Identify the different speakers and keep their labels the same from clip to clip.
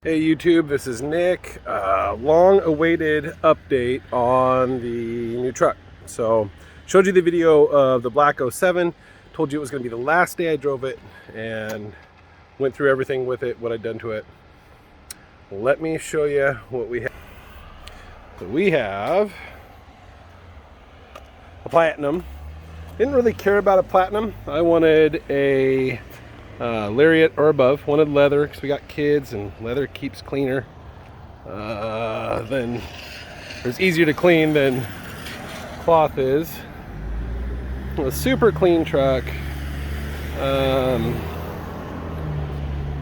Speaker 1: Hey YouTube, this is Nick. Long awaited update on the new truck. So showed you the video of the black '07, told you it was going to be the last day I drove it, and went through everything with it, what I'd done to it. Let me show you what we have. So we have a platinum. Didn't really care about a platinum. I wanted a lariat or above. Wanted leather because we got kids and leather keeps cleaner. Then it's easier to clean than cloth is. A super clean truck.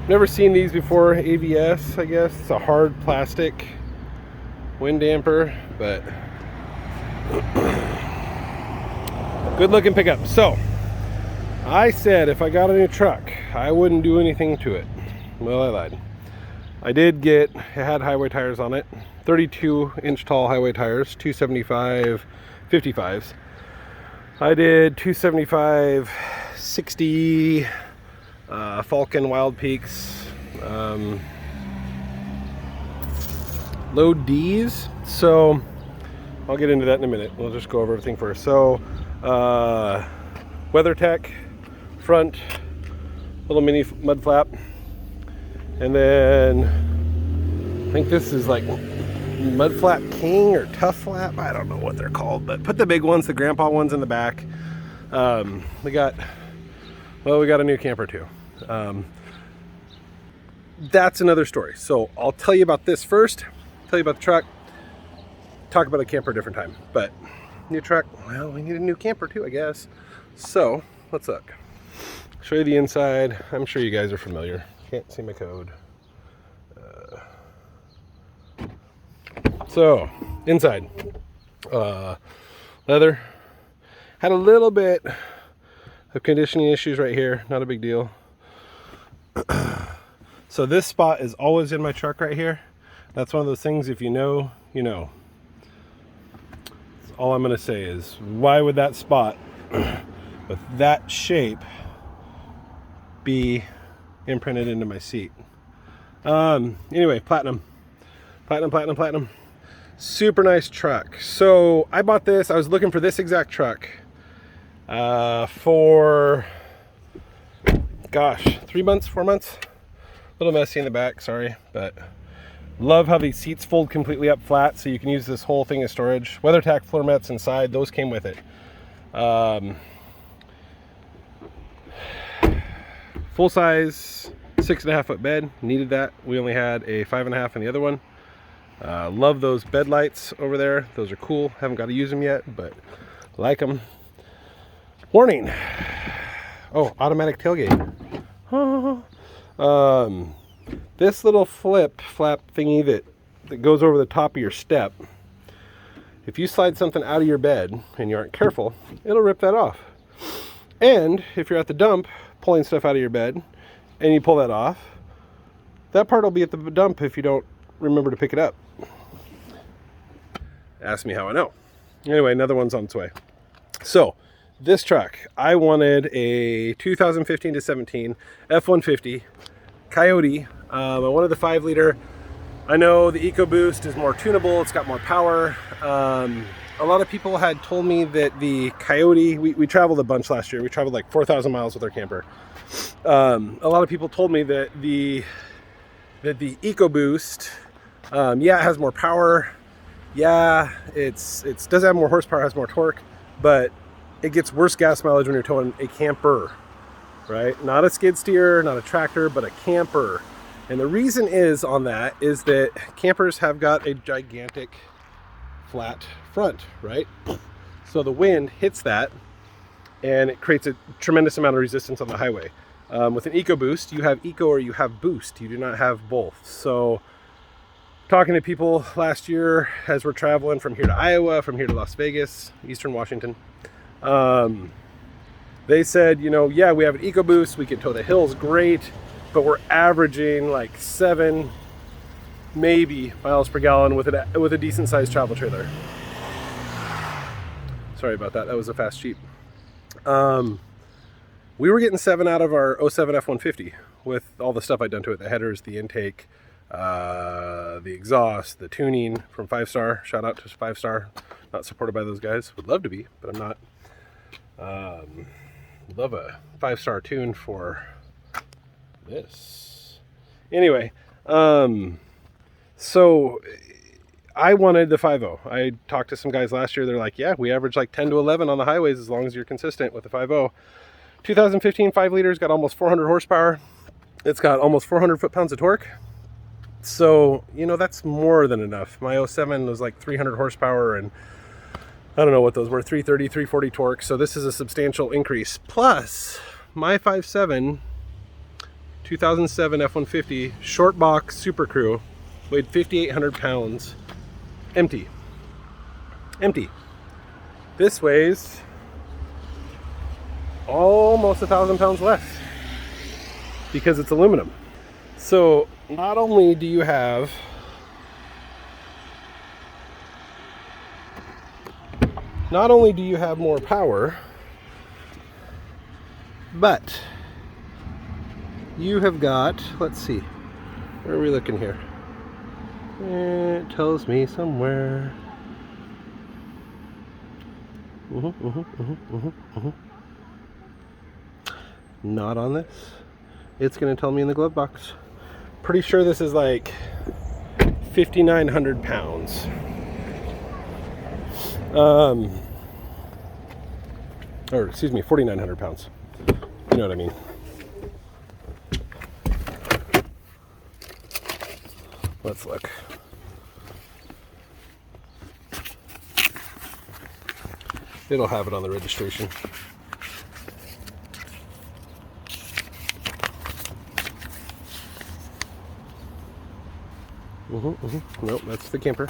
Speaker 1: Never seen these before. ABS, I guess. It's a hard plastic wind damper, but good looking pickup. So I said if I got a new truck, I wouldn't do anything to it. Well, I lied. I did get, it had highway tires on it, 32-inch tall highway tires, 275 55s. I did 275 60 Falcon Wild Peaks, low D's. So I'll get into that in a minute. We'll just go over everything first. So WeatherTech front little mini mud flap, and then I think this is like mud flap king or tough flap, I don't know what they're called, but put the big ones, the grandpa ones, in the back. We got a new camper too. That's another story, so I'll tell you about this first, tell you about the truck, talk about a camper a different time. But new truck, well, we need a new camper too, I guess. So let's look. Show you the inside. I'm sure you guys are familiar. Can't see my code. So inside, leather. Had a little bit of conditioning issues right here. Not a big deal. So this spot is always in my truck right here. That's one of those things, if you know, you know. All I'm gonna say is, why would that spot with that shape be imprinted into my seat? Anyway, platinum. Super nice truck. So I bought this, I was looking for this exact truck for, gosh, 3 months, 4 months. A little messy in the back, sorry, but love how these seats fold completely up flat, so you can use this whole thing as storage. WeatherTech floor mats inside, those came with it. Full size 6.5 foot bed, needed that. We only had a 5.5 in the other one. Love those bed lights over there, those are cool. Haven't got to use them yet, but like them. Warning, oh, automatic tailgate. This little flap thingy that goes over the top of your step, if you slide something out of your bed and you aren't careful, it'll rip that off. And if you're at the dump pulling stuff out of your bed and you pull that off, that part will be at the dump if you don't remember to pick it up. Ask me how I know. Anyway, another one's on its way. So this truck, I wanted a 2015 to 17 F-150 Coyote. I wanted the 5-liter. I know the EcoBoost is more tunable, it's got more power. A lot of people had told me that the Coyote, we traveled a bunch last year. We traveled like 4,000 miles with our camper. A lot of people told me that the EcoBoost, yeah, it has more power. Yeah, it does have more horsepower, has more torque, but it gets worse gas mileage when you're towing a camper, right? Not a skid steer, not a tractor, but a camper. And the reason is on that is that campers have got a gigantic flat front, right? So the wind hits that and it creates a tremendous amount of resistance on the highway. With an EcoBoost, you have Eco or you have Boost. You do not have both. So talking to people last year as we're traveling from here to Iowa, from here to Las Vegas, Eastern Washington, they said, you know, yeah, we have an EcoBoost, we can tow the hills great, but we're averaging like 7 maybe miles per gallon with a decent sized travel trailer. Sorry about that, that was a fast Jeep. We were getting 7 out of our '07 F-150 with all the stuff I'd done to it, the headers, the intake, the exhaust, the tuning from 5-star. Shout out to 5-star. Not supported by those guys. Would love to be, but I'm not. Love a 5-star tune for this. Anyway, so I wanted the 5.0. I talked to some guys last year. They're like, yeah, we average like 10 to 11 on the highways as long as you're consistent with the 5.0. 2015 5 liters, got almost 400 horsepower. It's got almost 400 foot-pounds of torque. So, you know, that's more than enough. My 07 was like 300 horsepower and I don't know what those were, 330, 340 torque. So this is a substantial increase. Plus, my 5.7 2007 F-150 short box Super Crew weighed 5,800 pounds. Empty. This weighs almost 1,000 pounds less because it's aluminum. So not only do you have more power, but you have got, let's see, where are we looking here? It tells me somewhere. Not on this. It's going to tell me in the glove box. Pretty sure this is like 5,900 pounds. Or excuse me, 4,900 pounds. You know what I mean. Let's look. It'll have it on the registration. Nope, that's the camper.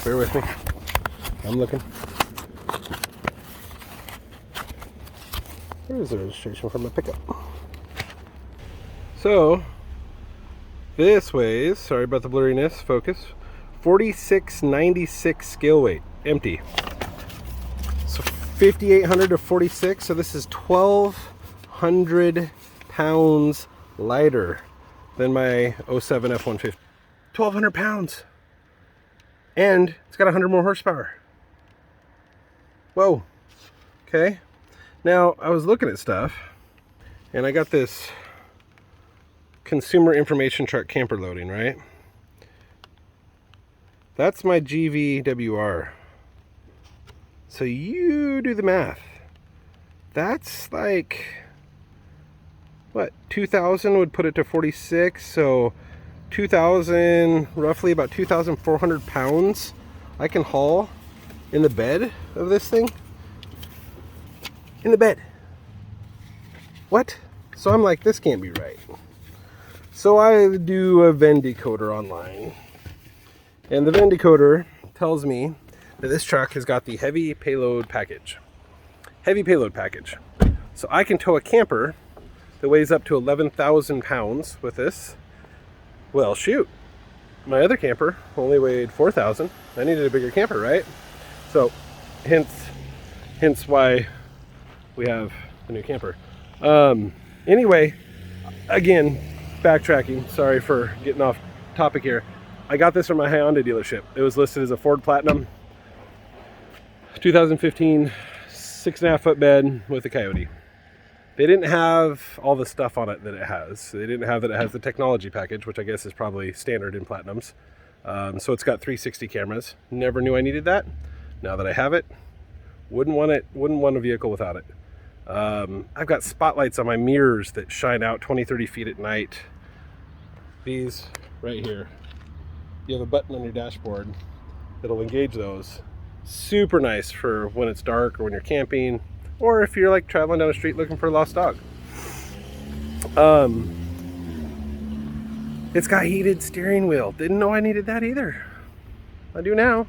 Speaker 1: Bear with me. I'm looking. Where is the registration for my pickup? So, this weighs, sorry about the blurriness, focus, 4696 scale weight, empty. So 5,800 to 46, so this is 1,200 pounds lighter than my 07 F-150. 1,200 pounds. And it's got 100 more horsepower. Whoa. Okay. Now, I was looking at stuff, and I got this consumer information truck camper loading, right? That's my GVWR. So you do the math. That's like, what, 2,000 would put it to 46, so 2,000, roughly about 2,400 pounds I can haul in the bed of this thing. In the bed. What? So I'm like, this can't be right. So I do a Venn decoder online. And the Venn decoder tells me that this truck has got the heavy payload package. Heavy payload package. So I can tow a camper that weighs up to 11,000 pounds with this. Well, shoot. My other camper only weighed 4,000. I needed a bigger camper, right? So, hence why we have a new camper. Anyway, again, backtracking. Sorry for getting off topic here. I got this from my Hyundai dealership. It was listed as a Ford Platinum 2015 6.5 foot bed with a Coyote. They didn't have all the stuff on it that it has. They didn't have that it has the technology package, which I guess is probably standard in Platinums. So it's got 360 cameras. Never knew I needed that. Now that I have it, wouldn't want a vehicle without it. I've got spotlights on my mirrors that shine out 20-30 feet at night. These right here, you have a button on your dashboard that'll engage those. Super nice for when it's dark or when you're camping, or if you're like traveling down the street looking for a lost dog. It's got heated steering wheel. Didn't know I needed that either. I do now.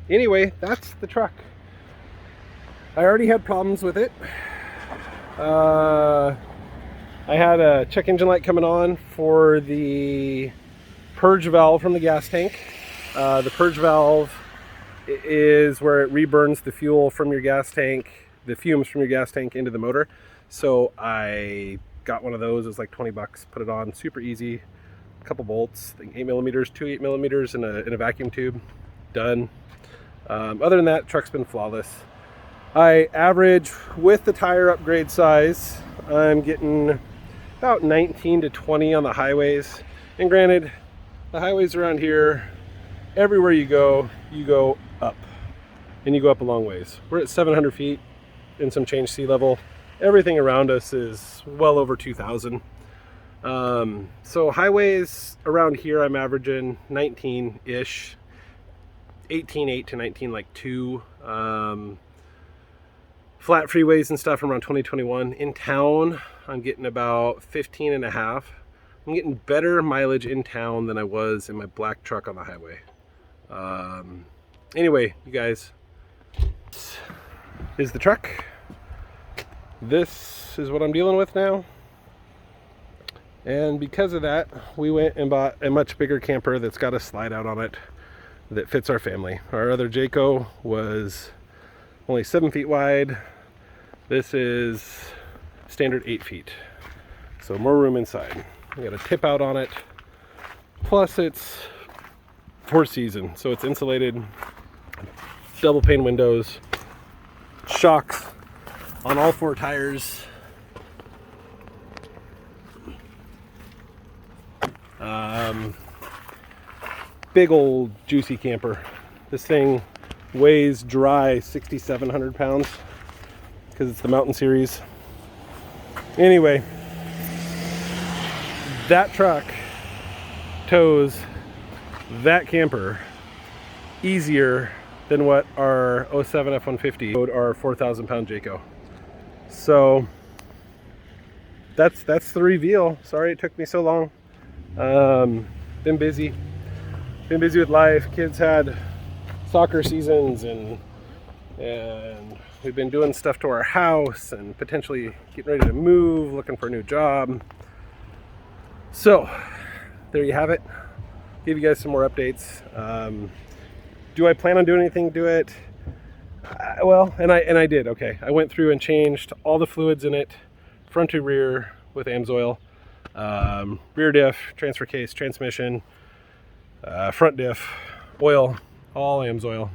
Speaker 1: Anyway, that's the truck. I already had problems with it. I had a check engine light coming on for the purge valve from the gas tank. The purge valve is where it reburns the fuel from your gas tank, the fumes from your gas tank into the motor. So I got one of those. It was like 20 bucks. Put it on, super easy. A couple bolts, I think 8mm, two 8mm in a vacuum tube. Done. Other than that, truck's been flawless. I average with the tire upgrade size, I'm getting about 19 to 20 on the highways. And granted, the highways around here, everywhere you go up, and you go up a long ways. We're at 700 feet and some change sea level. Everything around us is well over 2,000. So highways around here, I'm averaging 19-ish, 18.8 to 19 like 2. Flat freeways and stuff around 2021. In town, I'm getting about 15 and a half. I'm getting better mileage in town than I was in my black truck on the highway. Anyway, you guys, this is the truck. This is what I'm dealing with now. And because of that, we went and bought a much bigger camper that's got a slide out on it that fits our family. Our other Jayco was only 7 feet wide. This is standard 8 feet. So more room inside. We got a tip out on it. Plus it's 4 season, so it's insulated, double pane windows, shocks on all 4 tires. Big old juicy camper. This thing weighs dry 6,700 pounds because it's the Mountain Series. Anyway, that truck tows that camper easier than what our 07 F-150 towed our 4,000 pound Jayco. So that's the reveal. Sorry it took me so long. Been busy with life. Kids had soccer seasons, and we've been doing stuff to our house and potentially getting ready to move, looking for a new job. So there you have it. Give you guys some more updates. Do I plan on doing anything to it? Well, and I did. Okay, I went through and changed all the fluids in it, front to rear with AMSOIL, rear diff, transfer case, transmission, front diff, oil, all AMSOIL.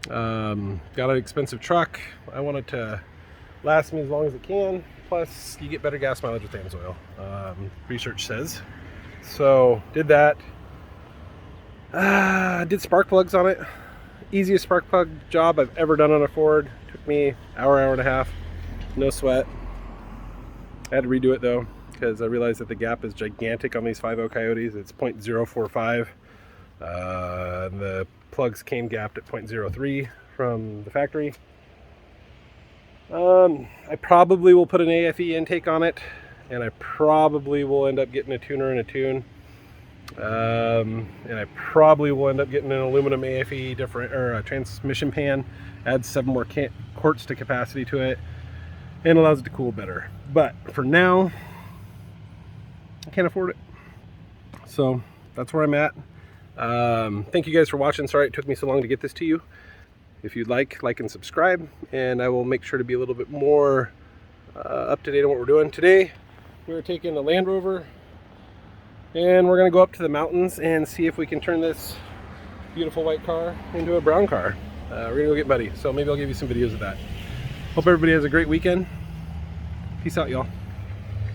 Speaker 1: Got an expensive truck. I want it to last me as long as it can. Plus, you get better gas mileage with AMSOIL. Research says. So did that. Did spark plugs on it. Easiest spark plug job I've ever done on a Ford. Took me hour and a half. No sweat. I had to redo it though, because I realized that the gap is gigantic on these 5.0 Coyotes. It's 0.045. The plugs came gapped at 0.03 from the factory. I probably will put an AFE intake on it, and I probably will end up getting a tuner and a tune. And I probably will end up getting an aluminum AFE a transmission pan. Adds 7 more quarts to capacity to it and allows it to cool better. But for now, I can't afford it. So that's where I'm at. Thank you guys for watching. Sorry it took me so long to get this to you. If you'd like and subscribe, and I will make sure to be a little bit more up to date on what we're doing. Today we're taking a Land Rover and we're going to go up to the mountains and see if we can turn this beautiful white car into a brown car. We're going to go get Buddy, so maybe I'll give you some videos of that. Hope everybody has a great weekend. Peace out, y'all.